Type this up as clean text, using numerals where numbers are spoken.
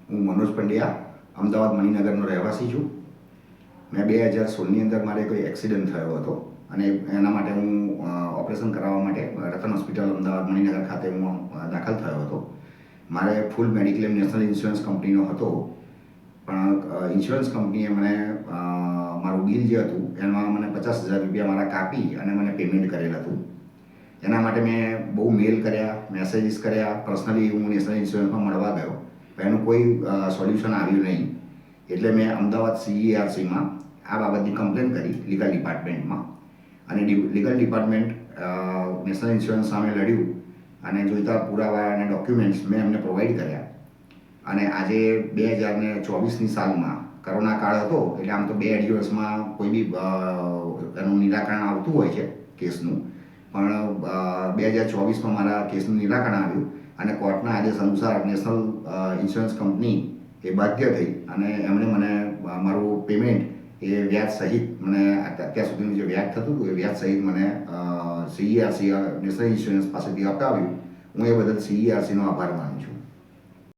હું મનોજ પંડ્યા, અમદાવાદ મણિનગરનો રહેવાસી છું. મેં 2016ની અંદર મારે કોઈ એક્સિડન્ટ થયો હતો અને એના માટે હું ઓપરેશન કરાવવા માટે રતન હોસ્પિટલ અમદાવાદ મણિનગર ખાતે હું દાખલ થયો હતો. મારે ફૂલ મેડિક્લેમ નેશનલ ઇન્સ્યોરન્સ કંપનીનો હતો, પણ ઇન્સ્યોરન્સ કંપનીએ મને મારું બિલ જે હતું એમાં મને 50,000 રૂપિયા મારા કાપી અને મને પેમેન્ટ કરેલ હતું. એના માટે મેં બહુ મેલ કર્યા, મેસેજીસ કર્યા, પર્સનલી હું નેશનલ ઇન્સ્યોરન્સમાં મળવા ગયો, પણ એનું કોઈ સોલ્યુશન આવ્યું નહીં. એટલે મેં અમદાવાદ CERCમાં આ બાબતની કમ્પ્લેન કરી લીગલ ડિપાર્ટમેન્ટમાં, અને લીગલ ડિપાર્ટમેન્ટ નેશનલ ઇન્સ્યોરન્સ સામે લડ્યું અને જોઈતા પુરાવા અને ડોક્યુમેન્ટ્સ મેં એમને પ્રોવાઈડ કર્યા. અને આજે 2024ની સાલમાં કોરોના કાળ હતો, એટલે આમ તો 2-2.5 વર્ષમાં કોઈ બી એનું નિરાકરણ આવતું હોય છે કેસનું, પણ 2024માં મારા કેસનું નિરાકરણ આવ્યું અને કોર્ટના આદેશ અનુસાર નેશનલ ઇન્સ્યોરન્સ કંપની એ બાધ્ય થઈ અને એમણે મને મારું પેમેન્ટ એ વ્યાજ સહિત મને અત્યાર સુધીનું જે વ્યાજ થતું હતું એ વ્યાજ સહિત મને CERC નેશનલ ઇન્સ્યોરન્સ પાસેથી અપાવ્યું. હું એ બદલ CERCનો આભાર માનું છું.